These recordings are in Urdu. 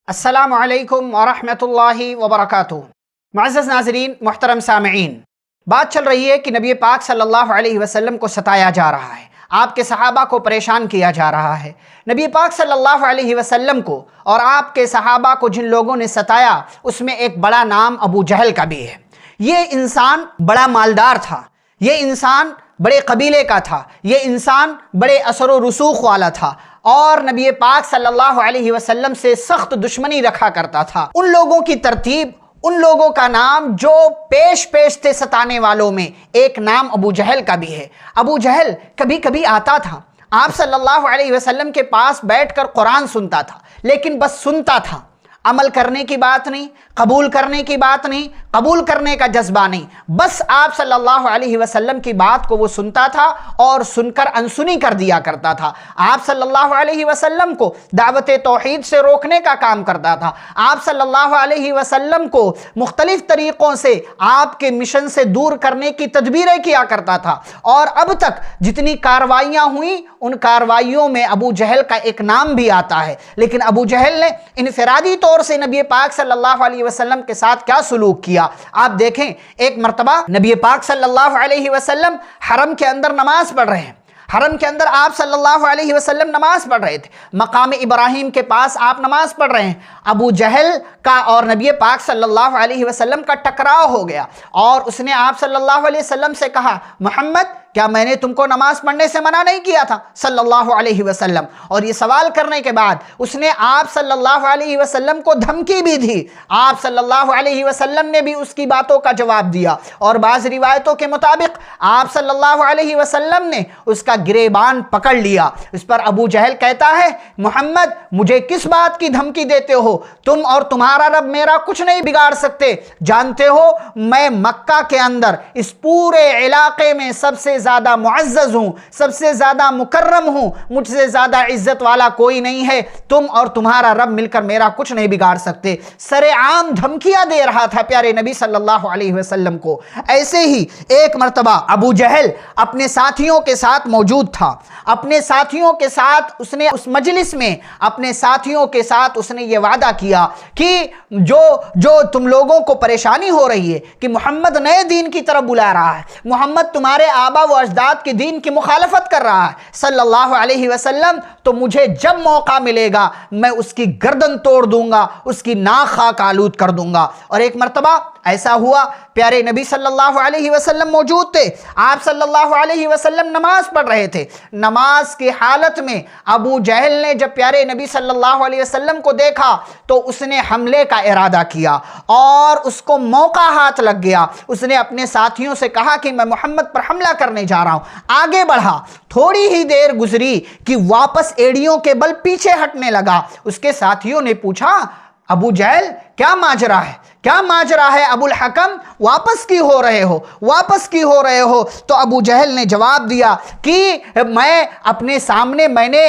السلام علیکم ورحمۃ اللہ وبرکاتہ۔ معزز ناظرین، محترم سامعین، بات چل رہی ہے کہ نبی پاک صلی اللہ علیہ وسلم کو ستایا جا رہا ہے، آپ کے صحابہ کو پریشان کیا جا رہا ہے۔ نبی پاک صلی اللہ علیہ وسلم کو اور آپ کے صحابہ کو جن لوگوں نے ستایا، اس میں ایک بڑا نام ابو جہل کا بھی ہے۔ یہ انسان بڑا مالدار تھا، یہ انسان بڑے قبیلے کا تھا، یہ انسان بڑے اثر و رسوخ والا تھا اور نبی پاک صلی اللہ علیہ وسلم سے سخت دشمنی رکھا کرتا تھا۔ ان لوگوں کی ترتیب، ان لوگوں کا نام جو پیش تھے ستانے والوں میں، ایک نام ابو جہل کا بھی ہے۔ ابو جہل کبھی کبھی آتا تھا، آپ صلی اللہ علیہ وسلم کے پاس بیٹھ کر قرآن سنتا تھا، لیکن بس سنتا تھا، عمل کرنے کی بات نہیں، قبول کرنے کی بات نہیں، قبول کرنے کا جذبہ نہیں، بس آپ صلی اللہ علیہ وسلم کی بات کو وہ سنتا تھا اور سن کر انسنی کر دیا کرتا تھا۔ آپ صلی اللہ علیہ وسلم کو دعوت توحید سے روکنے کا کام کرتا تھا، آپ صلی اللہ علیہ وسلم کو مختلف طریقوں سے آپ کے مشن سے دور کرنے کی تدبیریں کیا کرتا تھا، اور اب تک جتنی کاروائیاں ہوئیں ان کاروائیوں میں ابو جہل کا ایک نام بھی آتا ہے۔ لیکن ابو جہل نے انفرادی طور سے نبی پاک صلی اللہ علیہ وسلم کے ساتھ کیا سلوک کیا، آپ دیکھیں۔ ایک مرتبہ نبی پاک صلی اللہ علیہ وسلم حرم کے اندر نماز پڑھ رہے ہیں، حرم کے اندر آپ صلی اللہ علیہ وسلم نماز پڑھ رہے تھے، مقام ابراہیم کے پاس آپ نماز پڑھ رہے ہیں، ابو جہل کا اور نبی پاک صلی اللہ علیہ وسلم کا ٹکراؤ ہو گیا اور اس نے آپ صلی اللہ علیہ وسلم سے کہا، محمد کیا میں نے تم کو نماز پڑھنے سے منع نہیں کیا تھا صلی اللہ علیہ وسلم؟ اور یہ سوال کرنے کے بعد اس نے آپ صلی اللہ علیہ وسلم کو دھمکی بھی دی، آپ صلی اللہ علیہ وسلم نے بھی اس کی باتوں کا جواب دیا، اور بعض روایتوں کے مطابق آپ صلی اللہ علیہ وسلم نے اس کا گریبان پکڑ لیا۔ اس پر ابو جہل کہتا ہے، محمد مجھے کس بات کی دھمکی دیتے ہو؟ تم اور تمہارا رب میرا کچھ نہیں بگاڑ سکتے، جانتے ہو میں مکہ کے اندر اس پورے علاقے میں سب سے زیادہ معزز ہوں، سب سے زیادہ مکرم ہوں، مجھ سے زیادہ عزت والا کوئی نہیں ہے، تم اور تمہارا رب مل کر میرا کچھ نہیں بگاڑ سکتے۔ سر عام دھمکیاں دے رہا تھا پیارے نبی صلی اللہ علیہ وسلم کو۔ ایسے ہی ایک مرتبہ ابو جہل اپنے ساتھیوں کے ساتھ موجود تھا، اپنے ساتھیوں کے ساتھ اس نے اس مجلس میں اپنے ساتھیوں کے ساتھ اس نے یہ وعدہ کیا کہ جو تم لوگوں کو پریشانی ہو رہی ہے کہ محمد نئے دین کی طرف بلا رہا ہے، محمد تمہارے آبا و اجداد کے دین کی مخالفت کر رہا ہے صلی اللہ علیہ وسلم، تو مجھے جب موقع ملے گا میں اس کی گردن توڑ دوں گا، اس کی ناک خاک آلود کر دوں گا۔ اور ایک مرتبہ ایسا ہوا، پیارے نبی صلی اللہ علیہ وسلم موجود تھے، آپ صلی اللہ علیہ وسلم نماز پڑھ رہے تھے، نماز کی حالت میں ابو جہل نے جب پیارے نبی صلی اللہ علیہ وسلم کو دیکھا تو اس نے حملے کا ارادہ کیا اور اس کو موقع ہاتھ لگ گیا۔ اس نے اپنے ساتھیوں سے کہا کہ میں محمد پر حملہ کرنے جا رہا ہوں، آگے بڑھا، تھوڑی ہی دیر گزری کہ واپس ایڑیوں کے بل پیچھے ہٹنے لگا۔ اس کے ساتھیوں نے پوچھا، ابو جہل کیا ماجرا ہے، کیا ماجرا ہے ابو الحکم، واپس کی ہو رہے ہو، واپس کی ہو رہے ہو؟ تو ابو جہل نے جواب دیا کہ میں اپنے سامنے میں نے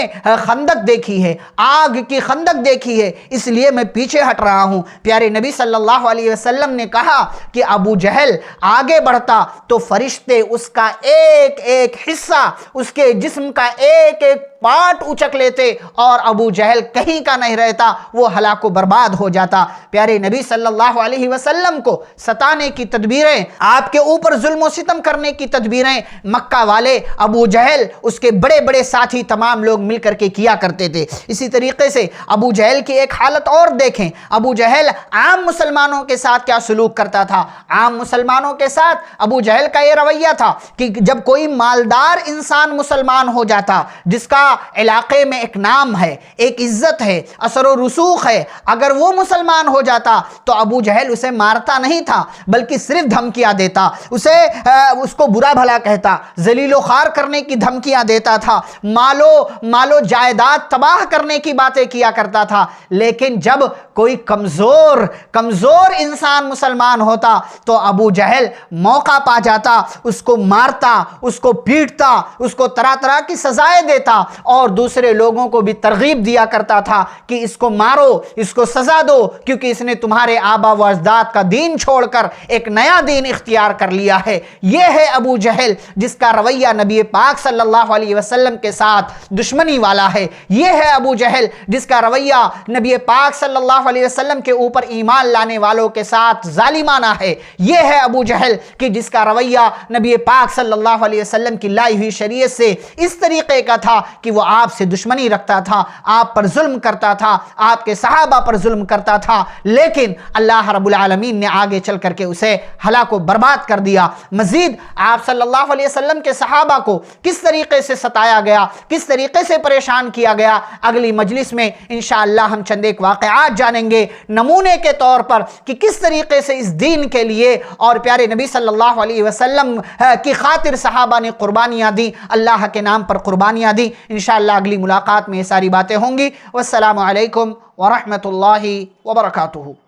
خندق دیکھی ہے، آگ کی خندق دیکھی ہے، اس لیے میں پیچھے ہٹ رہا ہوں۔ پیارے نبی صلی اللہ علیہ وسلم نے کہا کہ ابو جہل آگے بڑھتا تو فرشتے اس کا ایک ایک حصہ، اس کے جسم کا ایک ایک پارٹ اچک لیتے اور ابو جہل کہیں کا نہیں رہتا، وہ ہلاک و برباد ہو جاتا۔ پیارے نبی صلی اللہ علیہ وسلم کو ستانے کی تدبیریں، آپ کے اوپر ظلم و ستم کرنے کی تدبیریں مکہ والے، ابو جہل، اس کے بڑے بڑے ساتھی تمام لوگ مل کر کے کیا کرتے تھے۔ اسی طریقے سے ابو جہل کی ایک حالت اور دیکھیں، ابو جہل عام مسلمانوں کے ساتھ کیا سلوک کرتا تھا۔ عام مسلمانوں کے ساتھ ابو جہل کا یہ رویہ تھا کہ جب کوئی مالدار انسان مسلمان ہو جاتا، جس کا علاقے میں ایک نام ہے، ایک عزت ہے، اثر و رسوخ ہے، اگر وہ مسلمان ہو جاتا تو ابو جہل اسے مارتا نہیں تھا بلکہ صرف دھمکیاں دیتا، اس کو برا بھلا کہتا، ذلیل و خوار کرنے کی دھمکیاں دیتا تھا، مالو جائیداد تباہ کرنے کی باتیں کیا کرتا تھا۔ لیکن جب کوئی کمزور انسان مسلمان ہوتا تو ابو جہل موقع پا جاتا، اس کو مارتا، اس کو پیٹتا، اس کو طرح طرح کی سزائیں دیتا اور دوسرے لوگوں کو بھی ترغیب دیا کرتا تھا کہ اس کو مارو، اس کو سزا دو، کیونکہ جس نے تمہارے آبا و اجداد کا دین چھوڑ کر ایک نیا دین اختیار کر لیا ہے۔ یہ ہے ابو جہل جس کا رویہ نبی پاک صلی اللہ علیہ وسلم کے ساتھ دشمنی والا ہے۔ یہ ہے ابو جہل جس کا رویہ نبی پاک صلی اللہ علیہ وسلم کے اوپر ایمان لانے والوں کے ساتھ ظالمانہ ہے۔ یہ ہے ابو جہل کہ جس کا رویہ نبی پاک صلی اللہ علیہ وسلم کی لائی ہوئی شریعت سے اس طریقے کا تھا کہ وہ آپ سے دشمنی رکھتا تھا، آپ پر ظلم کرتا تھا، آپ کے صحابہ پر ظلم کرتا تھا، لیکن اللہ رب العالمین نے آگے چل کر کے اسے ہلاک و برباد کر دیا۔ مزید آپ صلی اللہ علیہ وسلم کے صحابہ کو کس طریقے سے ستایا گیا، کس طریقے سے پریشان کیا گیا، اگلی مجلس میں انشاءاللہ ہم چند ایک واقعات جانیں گے نمونے کے طور پر کہ کس طریقے سے اس دین کے لیے اور پیارے نبی صلی اللہ علیہ وسلم کی خاطر صحابہ نے قربانیاں دی، اللہ کے نام پر قربانیاں دی۔ انشاءاللہ اگلی ملاقات میں یہ ساری باتیں ہوں گی۔ والسلام علیکم ورحمۃ اللہ وبرکاتہ۔